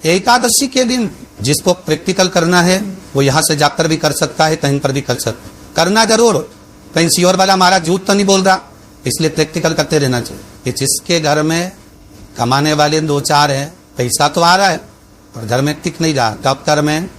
एकादशी के दिन जिसको प्रैक्टिकल करना है वो यहाँ से जाकर भी कर सकता है, कहीं पर भी कर सकता, करना जरूर। कहीं श्योर वाला हमारा झूठ तो नहीं बोल रहा, इसलिए प्रैक्टिकल करते रहना चाहिए। जिसके घर में कमाने वाले 2-4 हैं, पैसा तो आ रहा है और घर में टिक नहीं रहा, डॉक्टर में,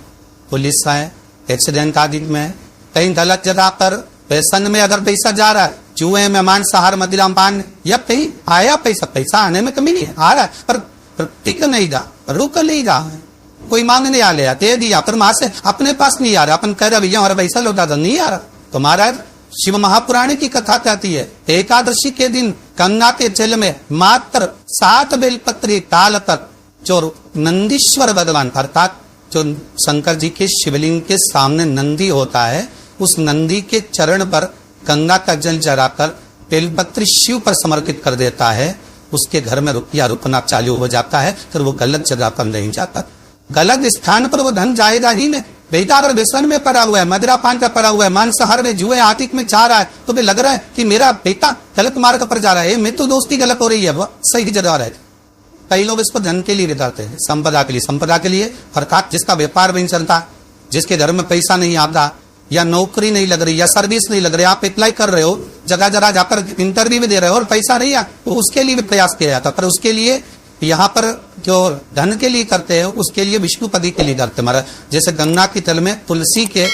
पुलिस है, एक्सीडेंट आदि में, कहीं गलत जगह पर व्यसन में अगर पैसा जा रहा है, जुए में, मांसाहार, मदिरा पान, या कहीं आया पैसा आने में कमी नहीं है, आ रहा है पर टिक नहीं रहा, रुक नहीं रहा है, कोई मांगने आ लिया दे दिया, पर माँ से अपने पास नहीं आ रहा, अपन कह रहे भैया हमारा पैसा लौटा दो, नहीं आ रहा। तो महाराज शिव महापुराण की कथा कहती है एकादशी के दिन गंगा के जल में मात्र 7 बेलपत्री डाल कर जो नंदीश्वर भगवान अर्थात जो शंकर जी के शिवलिंग के सामने नंदी होता है, उस नंदी के चरण पर गंगा का जल चढ़ाकर बेलपत्री शिव पर समर्पित कर देता है, उसके घर में रुपया रुकना चालू हो जाता है, फिर वो गलत जगह पर नहीं जाता, गलत स्थान पर वो धन जाएगा ही नहीं। बेटा अगर व्यसन में पड़ा हुआ है, मदिरा पान का पड़ा हुआ है, मांसाहार में, जुए आतिक में जा रहा है, तो भी लग रहा है कि मेरा बेटा गलत मार्ग पर जा रहा है, मैं तो दोस्ती गलत हो रही है, वो सही जगह रहे। कई लोग इसको धन के लिए बताते हैं, संपदा के लिए अर्थात जिसका व्यापार नहीं चलता, जिसके घर में पैसा नहीं आता, या नौकरी नहीं लग रही, या सर्विस नहीं लग रही, आप अप्लाई कर रहे हो, जगह जगह जाकर इंटरव्यू भी दे रहे हो और पैसा नहीं आ, तो उसके लिए भी प्रयास किया जाता, पर उसके लिए यहाँ पर जो धन के लिए करते हैं उसके लिए विष्णुपदी के लिए करते हैं। जैसे गंगा की तल में तुलसी के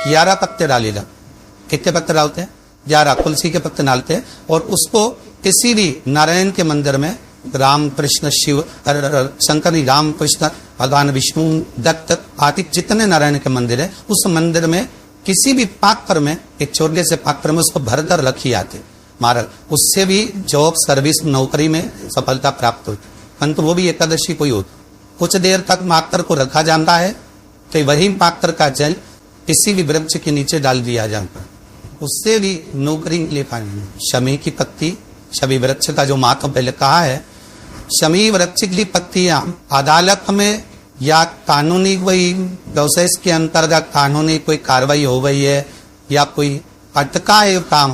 11 पत्ते डाले जाते, कितने पत्ते डालते हैं? 11 तुलसी के पत्ते डालते हैं, और उसको किसी भी नारायण के मंदिर में राम कृष्ण शिव शंकर राम कृष्ण भगवान विष्णु दत्त आदि जितने नारायण के मंदिर है, उस मंदिर में किसी भी पात्र में, एक छोटे से पात्र में उसको भरकर रखी जाती महाराज, उससे भी जॉब सर्विस नौकरी में सफलता प्राप्त होती। परंतु वो भी एकादशी को ही होती, कुछ देर तक पात्र को रखा जाता है, तो वही पात्र का जल किसी भी वृक्ष के नीचे डाल दिया जाता है, उससे भी नौकरी ले पाएंगे। शमी की पत्ती, शमी वृक्ष का जो महत्व पहले कहा है, शमी वृक्ष की पत्तियां अदालत में या कानूनी कोई प्रोसेस के अंतर्गत कानूनी कोई कार्रवाई हो गई है या कोई अटका है काम,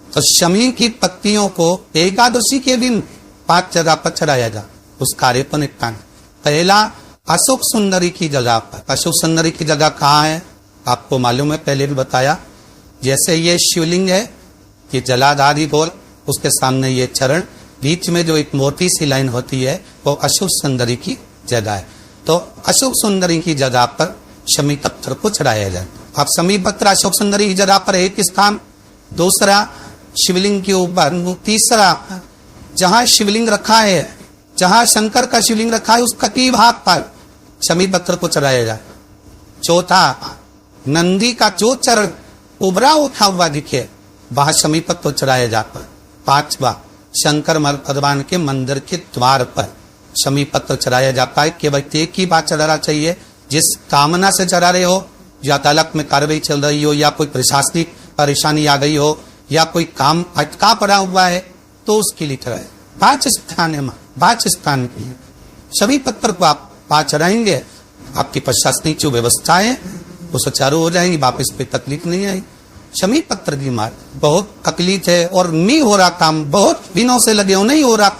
तो शमी की पत्तियों को एकादशी के दिन 5 जगह पर चढ़ाया जा, उस कार्य को निपटाना। पहला अशोक सुंदरी की जगह पर, अशोक सुंदरी की जगह कहाँ है आपको मालूम है, पहले भी बताया। जैसे ये शिवलिंग है कि जलाधारी बोल, उसके सामने ये चरण, बीच में जो एक मोटी सी लाइन होती है वो अशोक सुंदरी की जगह है, तो अशोक सुंदरी की जगह पर शमी पत्थर को चढ़ाया जाए। अब शमी पत्थर अशोक सुंदरी की जगह पर एक स्थान, दूसरा शिवलिंग के ऊपर, तीसरा जहां शिवलिंग रखा है, जहां शंकर का शिवलिंग रखा है उसका की भाग पर शमी पत्थर को चढ़ाया जाए। चौथा नंदी का जो चरण उभरा उठा हुआ दिखे वहां शमी पत्थर चढ़ाया जाता। पांचवा शंकर भगवान के मंदिर के द्वार पर शमी पत्थर चढ़ाया जाता है। केवल एक ही बात चढ़ाना चाहिए, जिस कामना से चढ़ा रहे हो, या अदालत में कार्रवाई चल रही हो, या कोई प्रशासनिक परेशानी आ गई हो, या कोई काम अटका पड़ा हुआ है, तो उसके लिए चढ़ाए। 5 स्थान है, 5 स्थान की सभी पत्थर को आप 5 चढ़ाएंगे, आपकी प्रशासनिक जो व्यवस्था है वो सुचारू हो जाएंगी, वापस पे तकलीफ नहीं आएगी। शमी पत्थर की मार बहुत तकलीफ है और नहीं हो रहा काम, बहुत दिनों से लगे हो, नहीं हो रहा।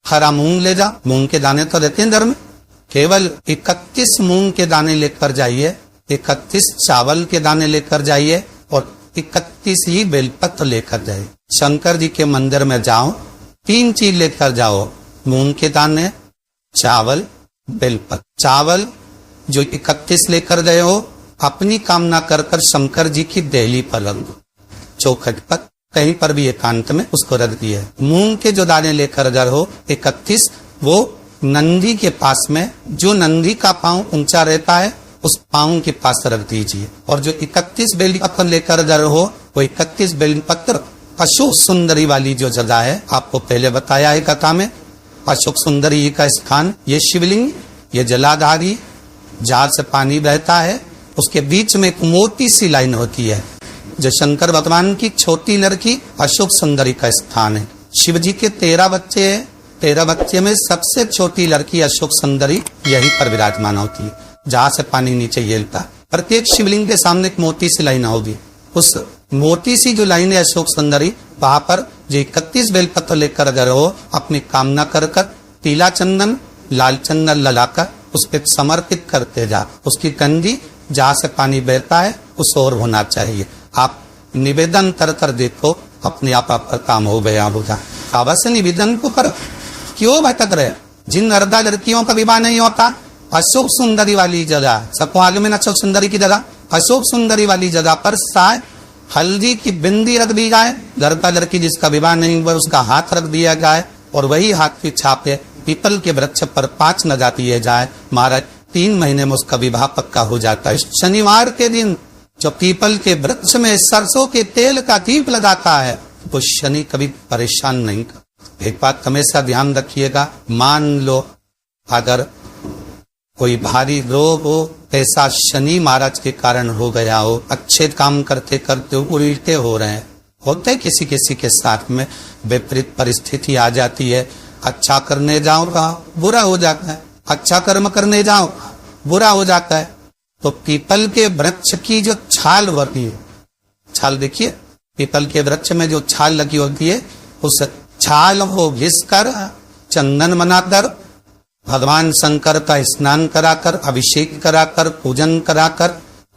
हरा मूंग ले जा, मूंग के दाने तो रहते हैं घर में, केवल 31 मूंग के दाने लेकर जाइए, 31 चावल के दाने लेकर जाइए और 31 ही बेलपत्र लेकर जाइए। शंकर जी के मंदिर में जाओ, 3 चीज लेकर जाओ, मूंग के दाने, चावल, बेलपत्र। चावल जो 31 लेकर गए हो अपनी कामना कर कर शंकर जी की देहली पर रख दो, चौखट पर कहीं पर भी एकांत में उसको रख दिए। मूंग के जो दाने लेकर गए हो 31, वो नंदी के पास में, जो नंदी का पांव ऊंचा रहता है उस पांव के पास रख दीजिए। और जो 31 बेलपत्र लेकर गए हो वो 31 बेलपत्र अशोक सुंदरी वाली जो जगह है, आपको पहले बताया है कथा में, अशोक सुंदरी का स्थान, ये शिवलिंग, ये जलाधारी, जहां से पानी बहता है, उसके बीच में एक मोटी सी लाइन होती है, जो शंकर भगवान की छोटी लड़की अशोक सुंदरी का स्थान है। शिव जी के 13 बच्चे हैं, 13 बच्चे में सबसे छोटी लड़की अशोक सुंदरी यहीं पर विराजमान होती है, जहां से पानी नीचे गिरता। प्रत्येक शिवलिंग के सामने एक मोटी सी लाइन होगी, उस मोटी सी जो लाइन है अशोक सुंदरी, वहां पर जो 31 बेलपत्र लेकर गए हो अपनी कामना कर कर पीला चंदन, लाल चंदन लगाकर उस पर समर्पित करते जा। उसकी कंजी जहां से पानी बहता है उस ओर होना चाहिए। आप निवेदन कर देखो, अपने आप आपका काम हो गया होगा। अवश्य निवेदन को करो। क्यों भटक रहे? जिन नर्दा लड़कियों का विवाह नहीं होता, अशोक सुंदरी वाली जगह, सबको आगे में अशोक सुंदरी की जगह, अशोक सुंदरी वाली जगह पर शायद हल्दी की बिंदी रख दी जाए। लड़का लड़की जिसका विवाह नहीं हुआ उसका हाथ रख दिया जाए और वही हाथ की छापे पीपल के वृक्ष पर 5 लगा दिए जाए। महाराज 3 महीने में उसका विवाह पक्का हो जाता है। शनिवार के दिन जो पीपल के वृक्ष में सरसों के तेल का दीप लगाता है वो शनि कभी परेशान नहीं कर। एक बात हमेशा ध्यान रखिएगा, मान लो अगर कोई भारी रोग हो, ऐसा शनि महाराज के कारण हो गया हो, अच्छे काम करते करते उल्टे हो रहे हैं, होते किसी किसी के साथ में विपरीत परिस्थिति आ जाती है। अच्छा करने जाओ बुरा हो जाता है, अच्छा कर्म करने जाओ बुरा हो जाता है। तो पीपल के वृक्ष की जो छाल होती है, छाल देखिए पीपल के वृक्ष में जो छाल लगी होती है, उस छाल को घिसकर चंदन बनाकर भगवान शंकर का स्नान कराकर, अभिषेक कराकर, पूजन कराकर,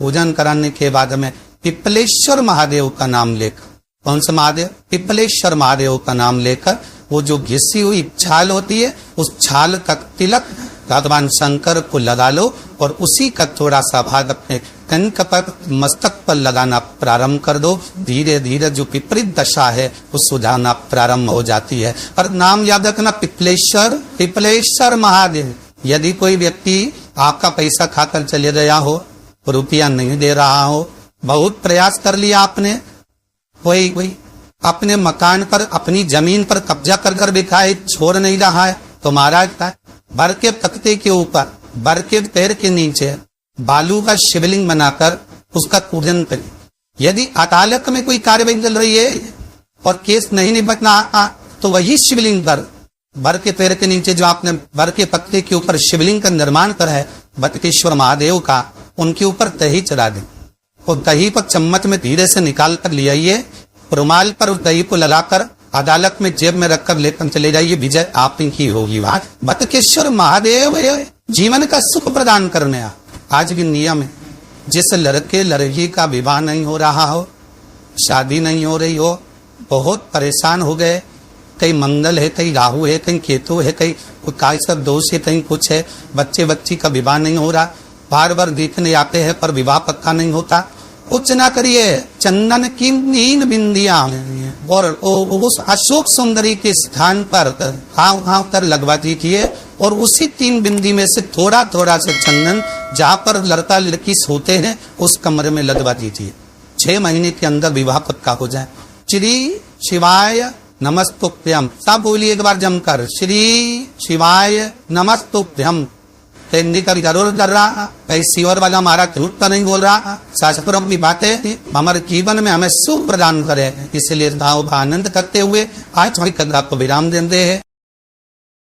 पूजन कराने के बाद में पिपलेश्वर महादेव का नाम लेकर, कौन सा महादेव? पिपलेश्वर महादेव का नाम लेकर वो जो घिसी हुई छाल होती है उस छाल का तिलक भगवान शंकर को लगा लो और उसी का थोड़ा सा भाग अपने कंठ पर, मस्तक पर लगाना प्रारंभ कर दो। धीरे धीरे जो विपरीत दशा है वो सुझाना प्रारंभ हो जाती है। और नाम याद रखना, पिपलेश्वर, पिपलेश्वर महादेव। यदि कोई व्यक्ति आपका पैसा खाकर चले गया हो, रुपया नहीं दे रहा हो, बहुत प्रयास कर लिया आपने, कोई अपने मकान पर, अपनी जमीन पर कब्जा कर बिठाए, छोड़ नहीं रहा है, तो महाराज का बर के तख्ते के ऊपर, बर के पैर के नीचे बालू का शिवलिंग बनाकर उसका पूजन करें। यदि अदालत में कोई कार्यवाही चल रही है और केस नहीं निपटना तो वही शिवलिंग पर, बर के पैर के नीचे जो आपने बर के पत्ते के ऊपर शिवलिंग का निर्माण करा है बटकेश्वर महादेव का, उनके ऊपर दही चढ़ा दें और दही पर चम्मच में धीरे से निकाल कर ले आइए, रुमाल पर उस दही को लगाकर अदालत में जेब में रखकर लेकर चले जाइए, विजय आप ही होगी। बटकेश्वर महादेव जीवन का सुख प्रदान करने आज भी नियम है। जिस लड़के लड़की का विवाह नहीं हो रहा हो, शादी नहीं हो रही हो, बहुत परेशान हो गए, कहीं मंगल है, कहीं राहु है, कहीं केतु है, कहीं काय सब दोष है, कहीं कुछ है, बच्चे बच्ची का विवाह नहीं हो रहा, बार बार देखने आते हैं पर विवाह पक्का नहीं होता, कुछ ना करिए, चंदन की 3 बिंदियां और उस अशोक सुंदरी के स्थान पर हाव कर लगवा दीजिए और उसी 3 बिंदी में से थोड़ा थोड़ा से चंदन जहाँ पर लड़का लड़की सोते हैं उस कमरे में लगवा दीजिए। 6 महीने के अंदर विवाह पक्का हो जाए। श्री शिवाय नमस्तुभ्यम, सब बोलिए एक बार जमकर, श्री शिवाय नमस्तुभ्यम। हिंदी का जरूर कर रहा, पैसी और वाला हमारा झूठ तो नहीं बोल रहा, शास्त्रों की बातें हमारे जीवन में हमें सुख प्रदान करे, इसलिए आनंद करते हुए आज थोड़ी कथा को विराम देते हैं।